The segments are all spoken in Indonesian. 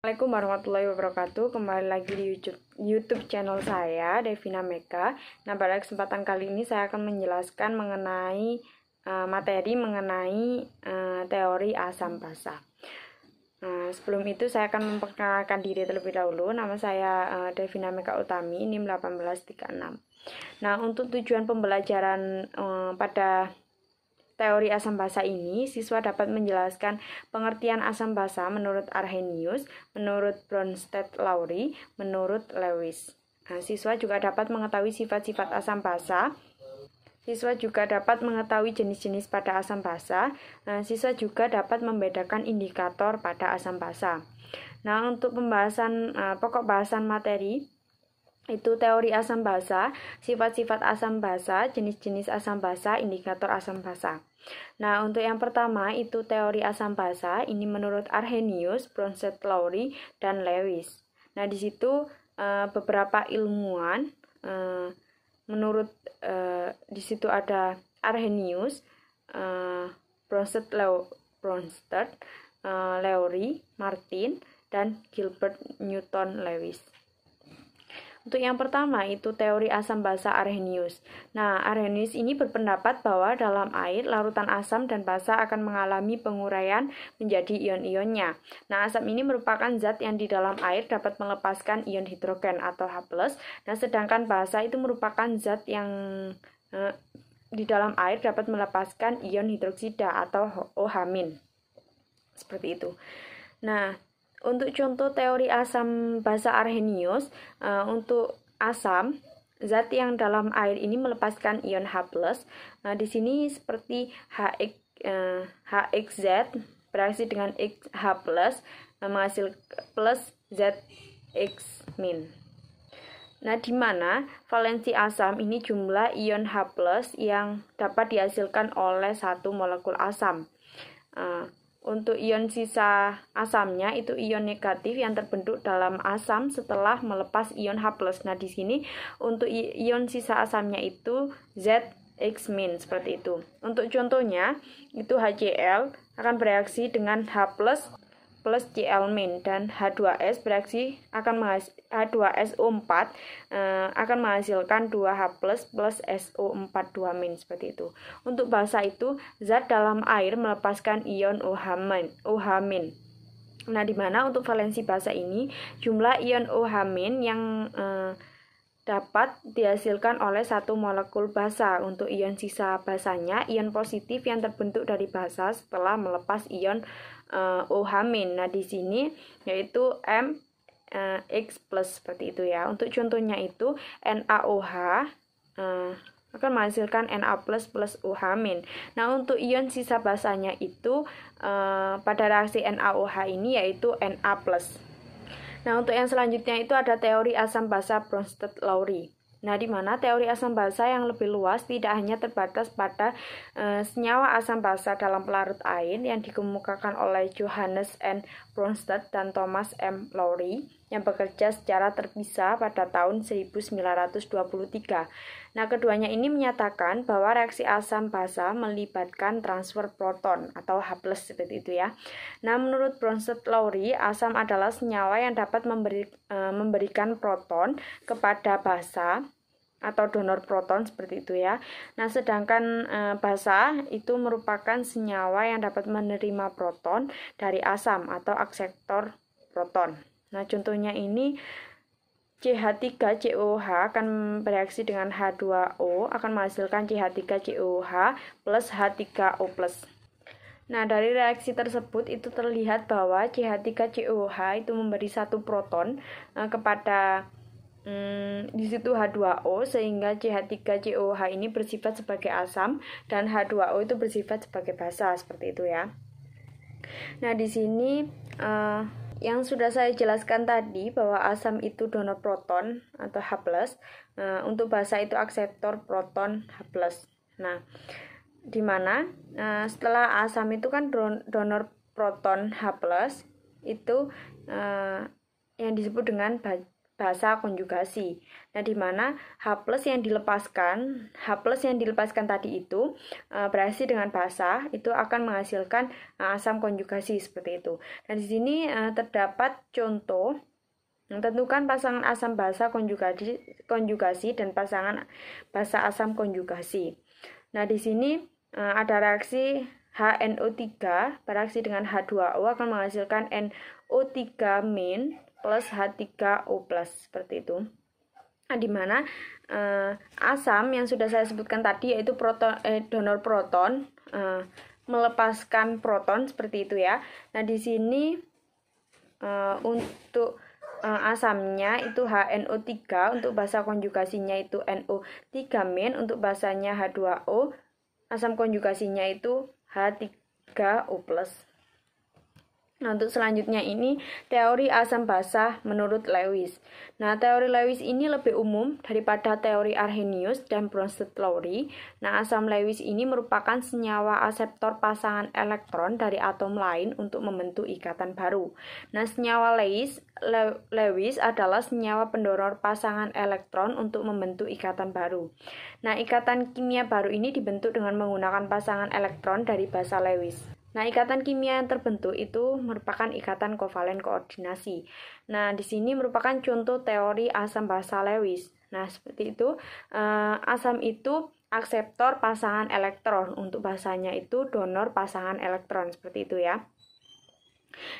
Assalamualaikum warahmatullahi wabarakatuh. Kembali lagi di YouTube channel saya, Devina Meka. Nah, pada kesempatan kali ini saya akan menjelaskan mengenai materi mengenai teori asam basa. Sebelum itu saya akan memperkenalkan diri terlebih dahulu. Nama saya Devina Meka Utami, NIM 1836. Nah, untuk tujuan pembelajaran pada teori asam basa ini, siswa dapat menjelaskan pengertian asam basa menurut Arrhenius, menurut Bronsted-Lowry, menurut Lewis. Siswa juga dapat mengetahui sifat-sifat asam basa. Siswa juga dapat mengetahui jenis-jenis pada asam basa. Siswa juga dapat membedakan indikator pada asam basa. Nah, untuk pembahasan pokok bahasan materi itu teori asam basa, sifat-sifat asam basa, jenis-jenis asam basa, indikator asam basa. Nah, untuk yang pertama itu teori asam basa, ini menurut Arrhenius, Bronsted-Lowry, dan Lewis. Nah, di situ beberapa ilmuwan menurut di situ ada Arrhenius, Bronsted-Lowry, Martin, dan Gilbert Newton Lewis. Untuk yang pertama itu teori asam basa Arrhenius. Nah, Arrhenius ini berpendapat bahwa dalam air larutan asam dan basa akan mengalami penguraian menjadi ion-ionnya. Nah, asam ini merupakan zat yang di dalam air dapat melepaskan ion hidrogen atau H+, dan sedangkan basa itu merupakan zat yang di dalam air dapat melepaskan ion hidroksida atau OH-. Seperti itu. Nah, untuk contoh teori asam basa Arrhenius, untuk asam, zat yang dalam air ini melepaskan ion H+. Di sini seperti HXZ bereaksi dengan H+, menghasilkan plus ZX-. Nah, di mana valensi asam ini jumlah ion H+ yang dapat dihasilkan oleh satu molekul asam. Untuk ion sisa asamnya itu ion negatif yang terbentuk dalam asam setelah melepas ion H+. Nah, di sini untuk ion sisa asamnya itu ZX- seperti itu. Untuk contohnya itu HCl akan bereaksi dengan H+ plus Cl- dan H2S bereaksi H2SO4 akan menghasilkan 2H+ plus SO4 2- seperti itu. Untuk basa itu zat dalam air melepaskan ion OH-. Nah, di mana untuk valensi basa ini jumlah ion OH- yang dapat dihasilkan oleh satu molekul basa. Untuk ion sisa basanya ion positif yang terbentuk dari basa setelah melepas ion OH-. Nah, di sini yaitu X+ seperti itu ya. Untuk contohnya itu NaOH akan menghasilkan Na+ plus OH-. Nah, untuk ion sisa basanya itu pada reaksi NaOH ini yaitu Na+. Nah, untuk yang selanjutnya itu ada teori asam basa Bronsted-Lowry. Nah, di mana teori asam basa yang lebih luas tidak hanya terbatas pada senyawa asam basa dalam pelarut air yang dikemukakan oleh Johannes N. Bronsted dan Thomas M. Lowry yang bekerja secara terpisah pada tahun 1923. Nah, keduanya ini menyatakan bahwa reaksi asam basa melibatkan transfer proton atau H+ seperti itu ya. Nah, menurut Bronsted-Lowry, asam adalah senyawa yang dapat memberikan proton kepada basa atau donor proton seperti itu ya. Nah, sedangkan basa itu merupakan senyawa yang dapat menerima proton dari asam atau akseptor proton. Nah, contohnya ini CH3COOH akan bereaksi dengan H2O akan menghasilkan CH3COOH plus H3O+. Nah, dari reaksi tersebut itu terlihat bahwa CH3COOH itu memberi satu proton kepada di situ H2O, sehingga CH3COOH ini bersifat sebagai asam dan H2O itu bersifat sebagai basa seperti itu ya. Nah, di sini yang sudah saya jelaskan tadi bahwa asam itu donor proton atau H+, untuk basa itu akseptor proton H+. Nah, di mana setelah asam itu kan donor proton H+, itu yang disebut dengan basa konjugasi. Nah, di mana H+ yang dilepaskan tadi itu bereaksi dengan basa itu akan menghasilkan asam konjugasi seperti itu. Nah, di sini terdapat contoh. Tentukan pasangan asam basa konjugasi dan pasangan basa asam konjugasi. Nah, di sini ada reaksi HNO3 bereaksi dengan H2O akan menghasilkan NO3- plus H3O+, seperti itu. Nah, di mana asam yang sudah saya sebutkan tadi yaitu donor proton melepaskan proton seperti itu ya. Nah, di sini untuk asamnya itu HNO3, untuk basa konjugasinya itu NO3-, untuk basanya H2O, asam konjugasinya itu H3O+. Nah, untuk selanjutnya ini teori asam basa menurut Lewis. Nah, teori Lewis ini lebih umum daripada teori Arrhenius dan Bronsted-Lowry. Nah, asam Lewis ini merupakan senyawa aseptor pasangan elektron dari atom lain untuk membentuk ikatan baru. Nah, senyawa Lewis adalah senyawa pendorong pasangan elektron untuk membentuk ikatan baru. Nah, ikatan kimia baru ini dibentuk dengan menggunakan pasangan elektron dari basa Lewis. Nah, ikatan kimia yang terbentuk itu merupakan ikatan kovalen koordinasi. Nah, di sini merupakan contoh teori asam basa Lewis. Nah, seperti itu. Asam itu akseptor pasangan elektron, untuk basanya itu donor pasangan elektron, seperti itu ya.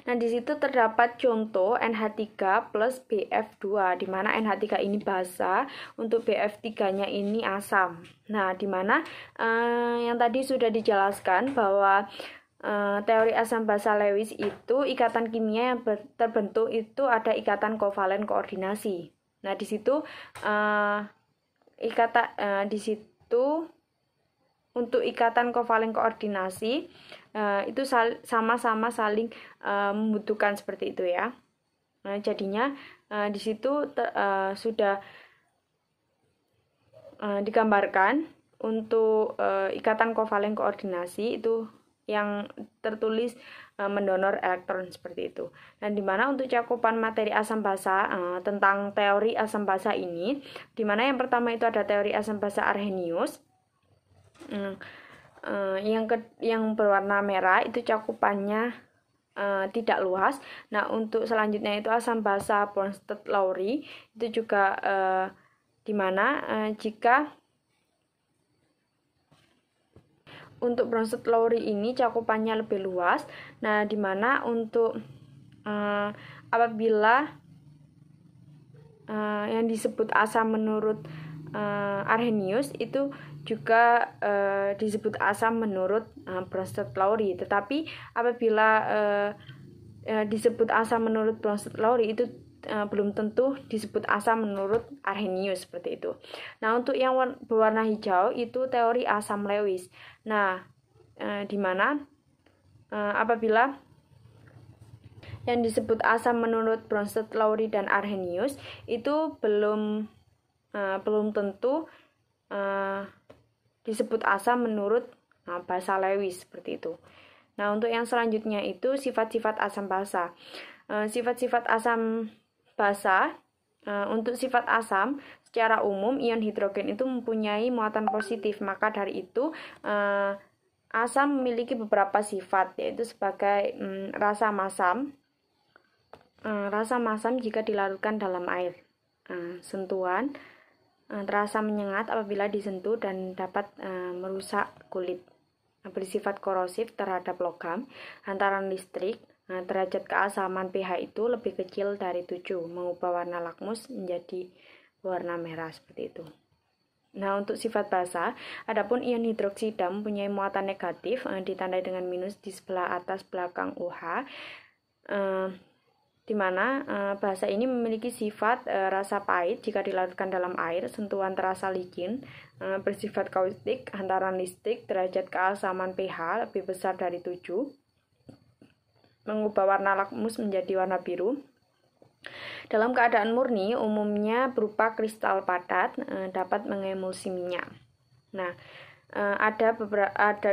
Nah, di situ terdapat contoh NH3 plus BF2, di mana NH3 ini basa, untuk BF3-nya ini asam. Nah, di mana yang tadi sudah dijelaskan bahwa teori asam basa Lewis itu ikatan kimia yang terbentuk itu ada ikatan kovalen koordinasi. Nah, di situ untuk ikatan kovalen koordinasi itu sama-sama saling membutuhkan seperti itu ya. Nah, jadinya di situ sudah digambarkan untuk ikatan kovalen koordinasi itu yang tertulis mendonor elektron seperti itu. Dan dimana untuk cakupan materi asam basa tentang teori asam basa ini, dimana yang pertama itu ada teori asam basa Arrhenius, yang berwarna merah itu cakupannya tidak luas. Nah, untuk selanjutnya itu asam basa Bronsted-Lowry itu juga dimana jika untuk Bronsted-Lowry ini cakupannya lebih luas. Nah, di mana untuk apabila yang disebut asam menurut Arrhenius itu juga disebut asam menurut Bronsted-Lowry. Tetapi apabila disebut asam menurut Bronsted-Lowry itu belum tentu disebut asam menurut Arrhenius, seperti itu. Nah, untuk yang berwarna hijau itu teori asam Lewis. Nah, di mana apabila yang disebut asam menurut Bronsted-Lowry dan Arrhenius itu belum tentu disebut asam menurut basa Lewis, seperti itu. Nah, untuk yang selanjutnya itu sifat-sifat asam basa. Sifat-sifat asam basa, untuk sifat asam secara umum ion hidrogen itu mempunyai muatan positif, maka dari itu asam memiliki beberapa sifat, yaitu sebagai rasa masam jika dilarutkan dalam air, sentuhan, terasa menyengat apabila disentuh dan dapat merusak kulit, bersifat korosif terhadap logam, hantaran listrik. Derajat keasaman pH itu lebih kecil dari 7, mengubah warna lakmus menjadi warna merah, seperti itu. Nah, untuk sifat basa, adapun ion hidroksida mempunyai muatan negatif, ditandai dengan minus di sebelah atas belakang OH, di mana basa ini memiliki sifat rasa pahit jika dilarutkan dalam air, sentuhan terasa licin, bersifat kaustik, hantaran listrik, derajat keasaman pH lebih besar dari 7, mengubah warna lakmus menjadi warna biru. Dalam keadaan murni, umumnya berupa kristal padat, dapat mengemulsi minyak. Nah, ada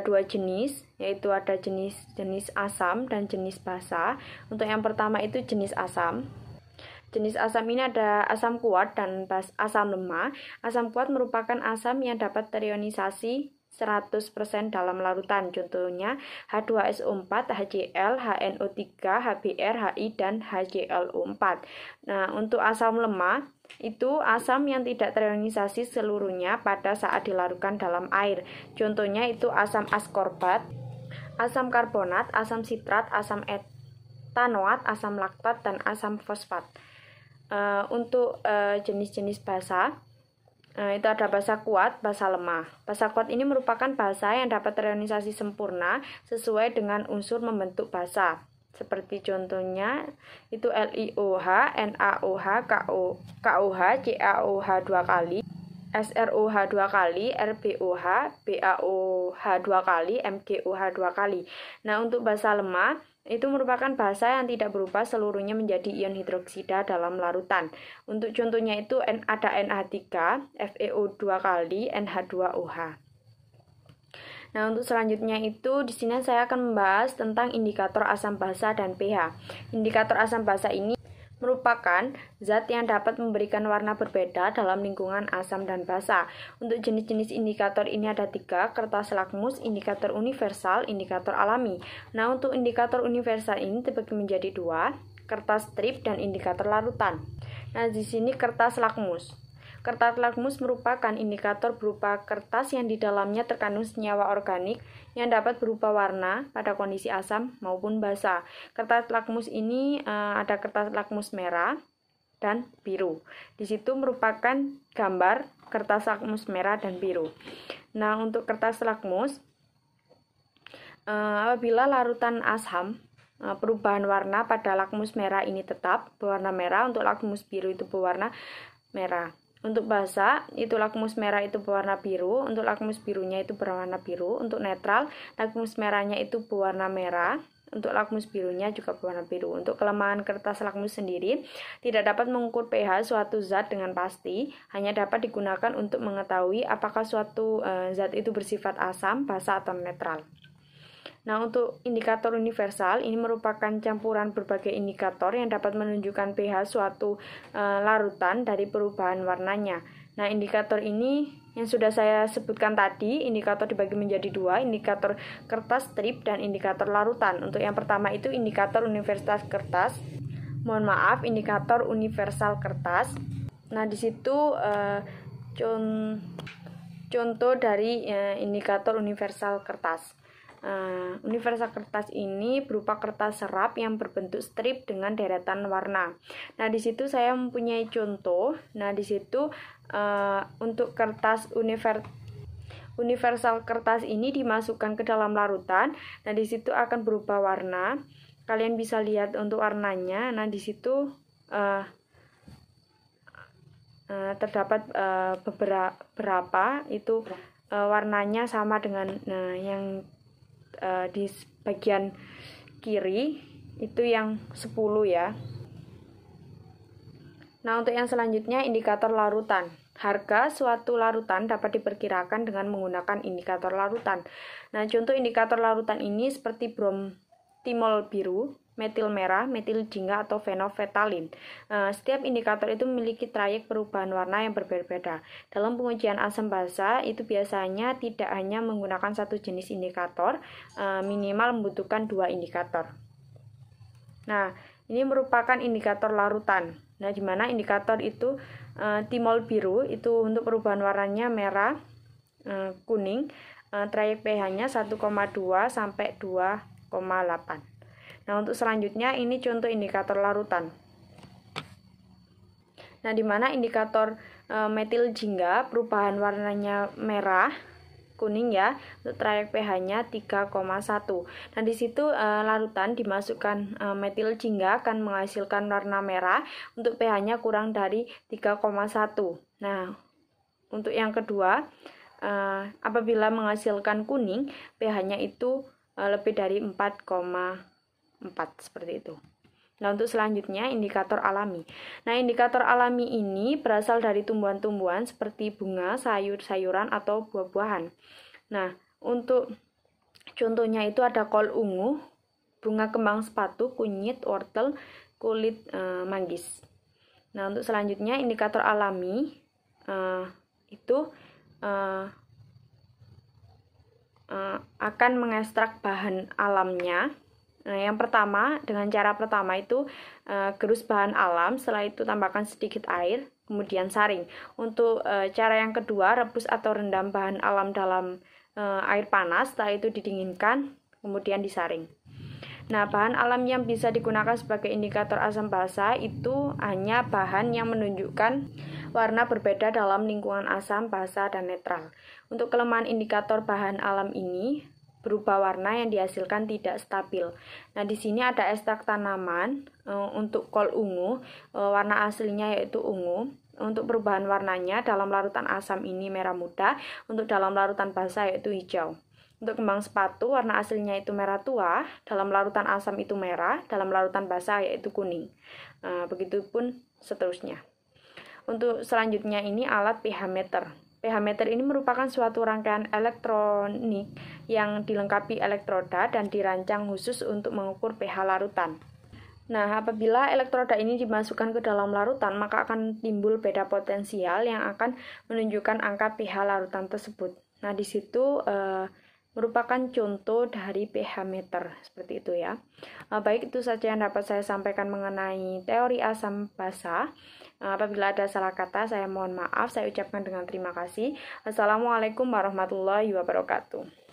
dua jenis, yaitu ada jenis asam dan jenis basa. Untuk yang pertama itu jenis asam. Jenis asam ini ada asam kuat dan asam lemah. Asam kuat merupakan asam yang dapat terionisasi 100% dalam larutan. Contohnya H2SO4, HCl, HNO3, HBr, Hi, dan HClO4. Nah, untuk asam lemah itu asam yang tidak terionisasi seluruhnya pada saat dilarutkan dalam air. Contohnya itu asam askorbat, asam karbonat, asam sitrat, asam etanoat, asam laktat, dan asam fosfat. Untuk jenis-jenis basa, itu ada basa kuat, basa lemah. Basa kuat ini merupakan basa yang dapat terionisasi sempurna sesuai dengan unsur membentuk basa. Seperti contohnya itu LiOH, NaOH, KOH, CaOH 2 kali, SrOH 2 kali, RbOH, BaOH 2 kali, MgOH 2 kali. Nah, untuk basa lemah itu merupakan basa yang tidak berubah seluruhnya menjadi ion hidroksida dalam larutan. Untuk contohnya itu ada NH3, FeO 2 kali, NH2OH. Nah, untuk selanjutnya itu di sini saya akan membahas tentang indikator asam basa dan pH. Indikator asam basa ini merupakan zat yang dapat memberikan warna berbeda dalam lingkungan asam dan basa. Untuk jenis-jenis indikator ini ada 3, kertas lakmus, indikator universal, indikator alami. Nah, untuk indikator universal ini terbagi menjadi 2, kertas strip dan indikator larutan. Nah, di sini kertas lakmus. Kertas lakmus merupakan indikator berupa kertas yang di dalamnya terkandung senyawa organik yang dapat berubah warna pada kondisi asam maupun basa. Kertas lakmus ini ada kertas lakmus merah dan biru. Di situ merupakan gambar kertas lakmus merah dan biru. Nah, untuk kertas lakmus, apabila larutan asam, perubahan warna pada lakmus merah ini tetap berwarna merah, untuk lakmus biru itu berwarna merah. Untuk basa, itu lakmus merah itu berwarna biru, untuk lakmus birunya itu berwarna biru. Untuk netral, lakmus merahnya itu berwarna merah, untuk lakmus birunya juga berwarna biru. Untuk kelemahan kertas lakmus sendiri, tidak dapat mengukur pH suatu zat dengan pasti, hanya dapat digunakan untuk mengetahui apakah suatu zat itu bersifat asam, basa, atau netral. Nah, untuk indikator universal, ini merupakan campuran berbagai indikator yang dapat menunjukkan pH suatu larutan dari perubahan warnanya. Nah, indikator ini yang sudah saya sebutkan tadi, indikator dibagi menjadi 2, indikator kertas strip dan indikator larutan. Untuk yang pertama itu indikator universal kertas. Indikator universal kertas. Nah, di situ contoh dari indikator universal kertas. Universal kertas ini berupa kertas serap yang berbentuk strip dengan deretan warna. Nah, di situ saya mempunyai contoh. Nah, di situ untuk kertas universal kertas ini dimasukkan ke dalam larutan. Nah, di situ akan berubah warna. Kalian bisa lihat untuk warnanya. Nah, di situ terdapat beberapa itu warnanya sama dengan yang di bagian kiri itu yang 10 ya. Nah, untuk yang selanjutnya indikator larutan. Harga suatu larutan dapat diperkirakan dengan menggunakan indikator larutan. Nah, contoh indikator larutan ini seperti bromtimol biru, metil merah, metil jingga, atau fenolfetalin. Setiap indikator itu memiliki trayek perubahan warna yang berbeda-beda. Dalam pengujian asam basa itu biasanya tidak hanya menggunakan satu jenis indikator, minimal membutuhkan 2 indikator. Nah, ini merupakan indikator larutan. Nah, di mana indikator itu timol biru itu untuk perubahan warnanya merah, kuning, trayek pH-nya 1,2 sampai 2,8. Nah, untuk selanjutnya ini contoh indikator larutan. Nah, di mana indikator metil jingga perubahan warnanya merah, kuning ya, untuk trayek pH-nya 3,1. Nah, di situ larutan dimasukkan metil jingga akan menghasilkan warna merah untuk pH-nya kurang dari 3,1. Nah, untuk yang kedua, apabila menghasilkan kuning, pH-nya itu lebih dari 4,4 seperti itu. Nah, untuk selanjutnya indikator alami. Nah, indikator alami ini berasal dari tumbuhan-tumbuhan seperti bunga, sayur-sayuran, atau buah-buahan. Nah, untuk contohnya itu ada kol ungu, bunga kembang sepatu, kunyit, wortel, kulit manggis. Nah, untuk selanjutnya indikator alami itu akan mengekstrak bahan alamnya. Nah, yang pertama, dengan cara pertama itu gerus bahan alam, setelah itu tambahkan sedikit air, kemudian saring. Untuk cara yang kedua, rebus atau rendam bahan alam dalam air panas, setelah itu didinginkan, kemudian disaring. Nah, bahan alam yang bisa digunakan sebagai indikator asam basa itu hanya bahan yang menunjukkan warna berbeda dalam lingkungan asam, basa, dan netral. Untuk kelemahan indikator bahan alam ini, berubah warna yang dihasilkan tidak stabil. Nah, di sini ada ekstrak tanaman untuk kol ungu, warna aslinya yaitu ungu. Untuk perubahan warnanya dalam larutan asam ini merah muda, untuk dalam larutan basa yaitu hijau. Untuk kembang sepatu, warna aslinya itu merah tua, dalam larutan asam itu merah, dalam larutan basa yaitu kuning. Begitupun seterusnya. Untuk selanjutnya ini alat pH meter. pH meter ini merupakan suatu rangkaian elektronik yang dilengkapi elektroda dan dirancang khusus untuk mengukur pH larutan. Nah, apabila elektroda ini dimasukkan ke dalam larutan, maka akan timbul beda potensial yang akan menunjukkan angka pH larutan tersebut. Nah, di situ merupakan contoh dari pH meter, seperti itu ya. Baik, itu saja yang dapat saya sampaikan mengenai teori asam basa. Apabila ada salah kata, saya mohon maaf. Saya ucapkan dengan terima kasih. Assalamualaikum warahmatullahi wabarakatuh.